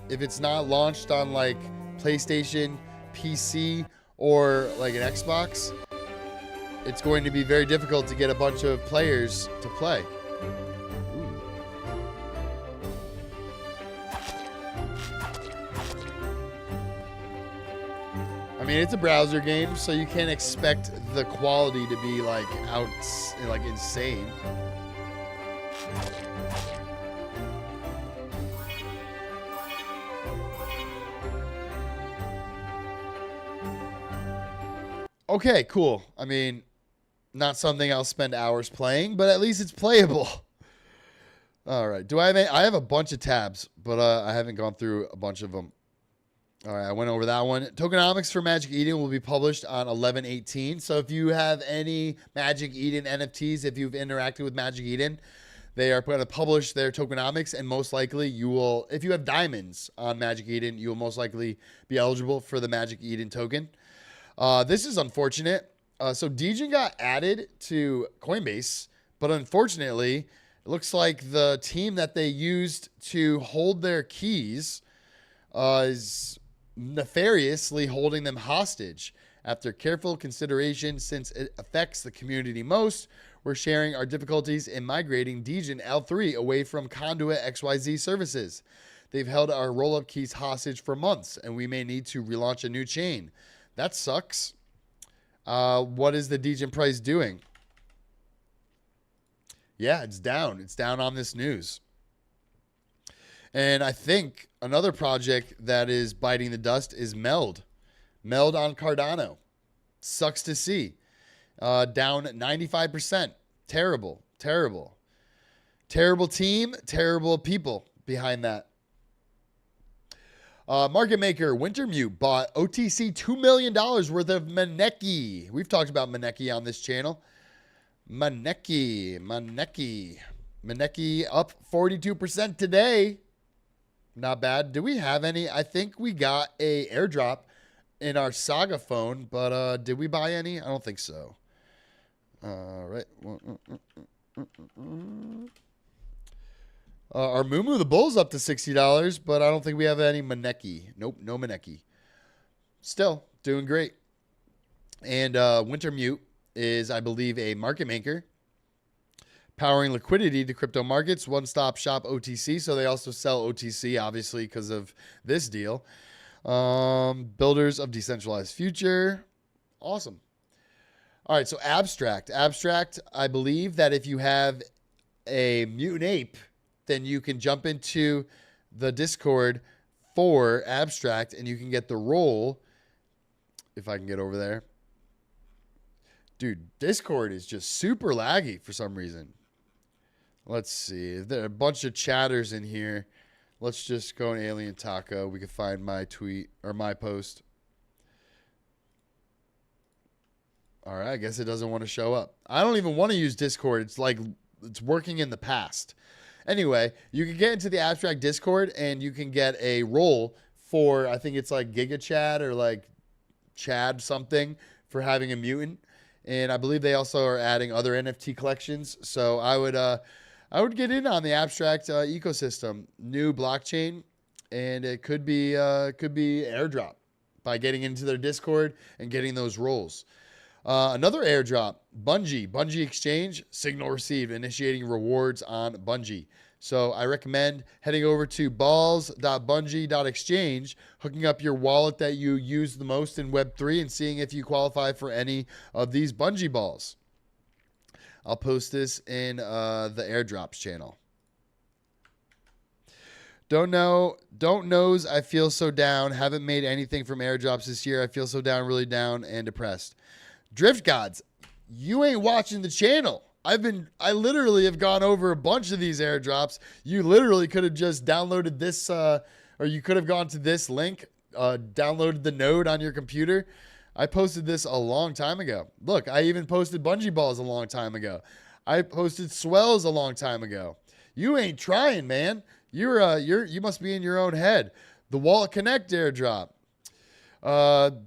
If it's not launched on like PlayStation, PC, or like an Xbox, it's going to be very difficult to get a bunch of players to play. Ooh. I mean, it's a browser game, so you can't expect the quality to be like insane. Okay, cool. I mean, not something I'll spend hours playing, but at least it's playable. All right. Do I have I have a bunch of tabs, but I haven't gone through a bunch of them. All right, I went over that one. Tokenomics for Magic Eden will be published on 11/18. So if you have any Magic Eden NFTs, if you've interacted with Magic Eden, they are going to publish their tokenomics, and most likely you will, if you have diamonds on Magic Eden, you will most likely be eligible for the Magic Eden token. This is unfortunate. So Degen got added to Coinbase, but unfortunately, it looks like the team that they used to hold their keys is nefariously holding them hostage. After careful consideration, since it affects the community most, we're sharing our difficulties in migrating Degen L3 away from Conduit XYZ services. They've held our roll-up keys hostage for months, and we may need to relaunch a new chain. That sucks. What is the Degen price doing? Yeah, it's down. It's down on this news. And I think another project that is biting the dust is Meld. Meld on Cardano. Sucks to see. Down 95%. Terrible. Terrible. Terrible team. Terrible people behind that. Market maker Wintermute bought OTC $2 million worth of Maneki. We've talked about Maneki on this channel. Maneki up 42% today. Not bad. Do we have any? I think we got a airdrop in our Saga phone, but did we buy any? I don't think so. All right. Our Mumu the Bull's up to $60, but I don't think we have any Maneki. Nope, no Maneki. Still doing great. And Wintermute is, I believe, a market maker. Powering liquidity to crypto markets, one-stop shop OTC. So they also sell OTC, obviously, because of this deal. Builders of decentralized future. Awesome. All right, so Abstract. Abstract, I believe that if you have a mutant ape, then you can jump into the Discord for Abstract, and you can get the role. If I can get over there. Dude, Discord is just super laggy for some reason. Let's see. There are a bunch of chatters in here. Let's just go in Alien Taco. We can find my tweet or my post. All right. I guess it doesn't want to show up. I don't even want to use Discord. It's like it's working in the past. Anyway, you can get into the Abstract Discord and you can get a role for, I think it's like Giga Chad or like Chad something for having a mutant. And I believe they also are adding other NFT collections. So I would get in on the Abstract ecosystem, new blockchain, and it could be airdrop by getting into their Discord and getting those roles. Another airdrop, Bungie Exchange, signal received, initiating rewards on Bungie. So I recommend heading over to balls.bungie.exchange, hooking up your wallet that you use the most in Web3 and seeing if you qualify for any of these Bungie balls. I'll post this in the airdrops channel. Don't knows. I feel so down. Haven't made anything from airdrops this year. I feel so down, really down and depressed. Drift Gods, you ain't watching the channel. I literally have gone over a bunch of these airdrops. You literally could have just downloaded this, or you could have gone to this link, downloaded the node on your computer. I posted this a long time ago. Look, I even posted Bungie Balls a long time ago. I posted Swells a long time ago. You ain't trying, man. You must be in your own head. The Wallet Connect airdrop.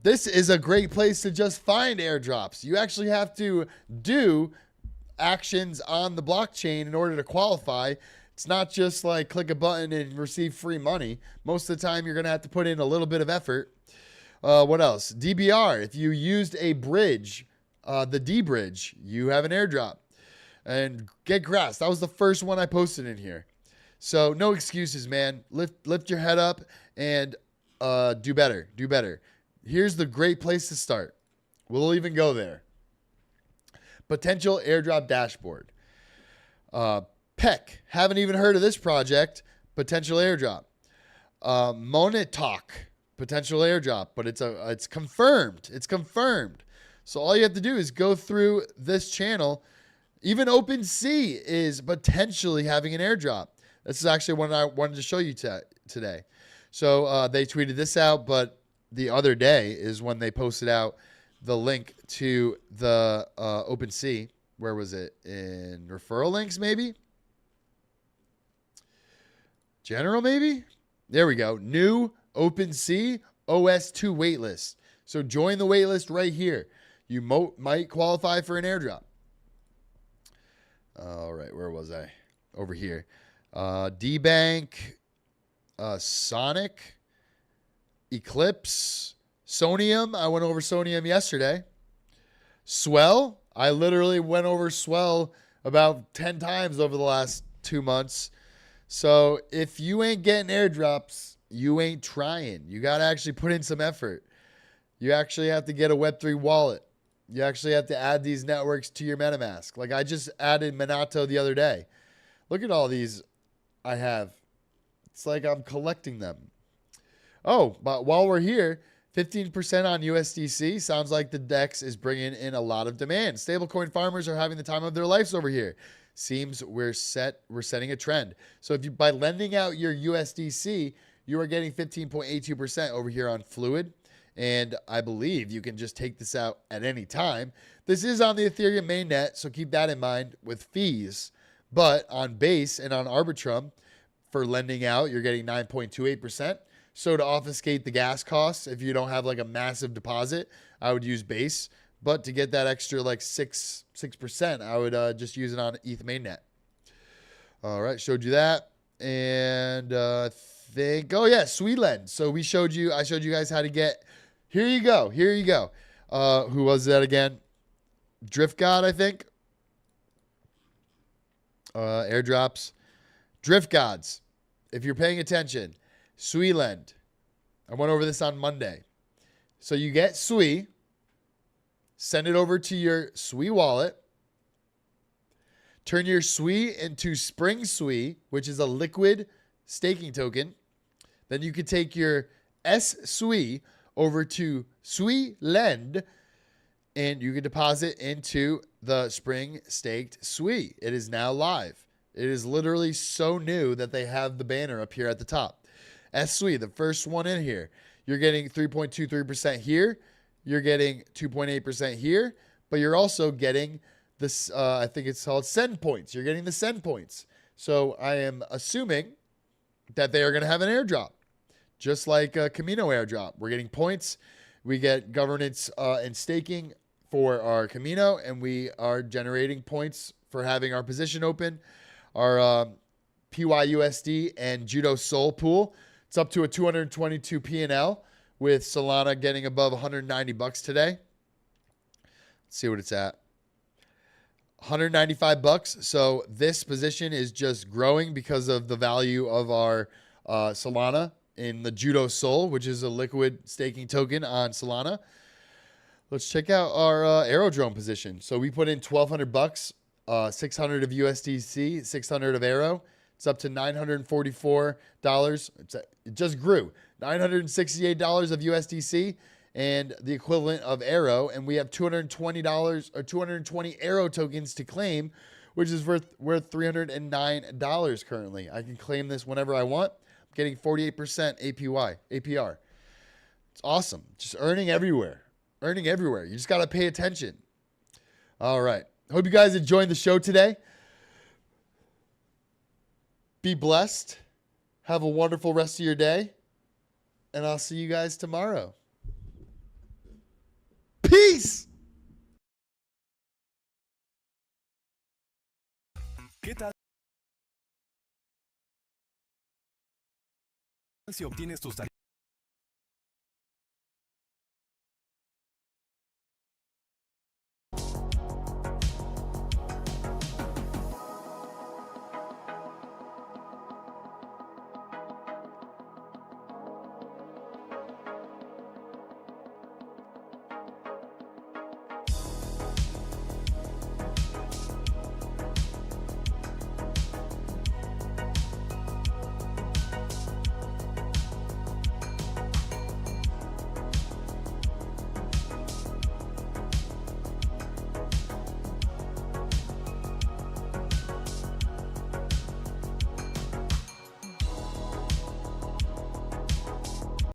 This is a great place to just find airdrops. You actually have to do actions on the blockchain in order to qualify. It's not just like click a button and receive free money. Most of the time, you're going to have to put in a little bit of effort. What else? DBR. If you used a bridge, the D bridge, you have an airdrop. And get grass. That was the first one I posted in here. So no excuses, man. Lift your head up and do better. Do better. Here's the great place to start. We'll even go there. Potential airdrop dashboard. Peck. Haven't even heard of this project. Potential airdrop. Monetalk. Potential airdrop, but it's confirmed. It's confirmed. So all you have to do is go through this channel. Even OpenSea is potentially having an airdrop. This is actually one I wanted to show you today. So they tweeted this out, but the other day is when they posted out the link to the OpenSea. Where was it? In referral links, maybe? General, maybe? There we go. New OpenSea OS2 waitlist. So join the waitlist right here. You might qualify for an airdrop. All right, where was I? Over here. D-Bank, Sonic, Eclipse, Sonium. I went over Sonium yesterday. Swell. I literally went over Swell about 10 times over the last 2 months. So if you ain't getting airdrops, you ain't trying. You got to actually put in some effort. You actually have to get a Web3 wallet. You actually have to add these networks to your MetaMask. Like I just added Minato the other day. Look at all these I have. It's like I'm collecting them. Oh, but while we're here, 15% on USDC. Sounds like the DEX is bringing in a lot of demand. Stablecoin farmers are having the time of their lives over here. Seems we're setting a trend. So if you by lending out your USDC, you are getting 15.82% over here on Fluid. And I believe you can just take this out at any time. This is on the Ethereum mainnet, so keep that in mind with fees. But on Base and on Arbitrum, for lending out, you're getting 9.28%. So to obfuscate the gas costs, if you don't have like a massive deposit, I would use Base. But to get that extra like 6%, I would just use it on ETH mainnet. All right, showed you that. And oh yeah, Sweetlend. So I showed you guys how to get. Here you go. Who was that again? Drift God, I think. Airdrops. Drift Gods. If you're paying attention, Sweetlend. I went over this on Monday. So you get Swee. Send it over to your Swee wallet. Turn your Swee into Spring Swee, which is a liquid staking token. Then you could take your S-Swee over to Sweetlend, and you can deposit into the Spring Staked Swee. It is now live. It is literally so new that they have the banner up here at the top. S-Swee, the first one in here. You're getting 3.23% here. You're getting 2.8% here. But you're also getting this, I think it's called Send Points. You're getting the Send Points. So I am assuming that they are going to have an airdrop. Just like a Camino airdrop. We're getting points. We get governance and staking for our Camino, and we are generating points for having our position open. Our PYUSD and Judo Sol pool. It's up to a 222 P&L with Solana getting above 190 bucks today. Let's see what it's at. 195 bucks. So this position is just growing because of the value of our Solana in the Judo Sol, which is a liquid staking token on Solana. Let's check out our Aerodrome position. So we put in 1,200 bucks, 600 of USDC, 600 of Aero. It's up to $944. It just grew. $968 of USDC and the equivalent of Aero. And we have $220 or 220 Aero tokens to claim, which is worth $309 currently. I can claim this whenever I want. I'm getting 48% APR. It's awesome. Just earning everywhere. Earning everywhere. You just got to pay attention. All right. Hope you guys enjoyed the show today. Be blessed. Have a wonderful rest of your day. And I'll see you guys tomorrow. Peace. ¿Qué tal si obtienes tus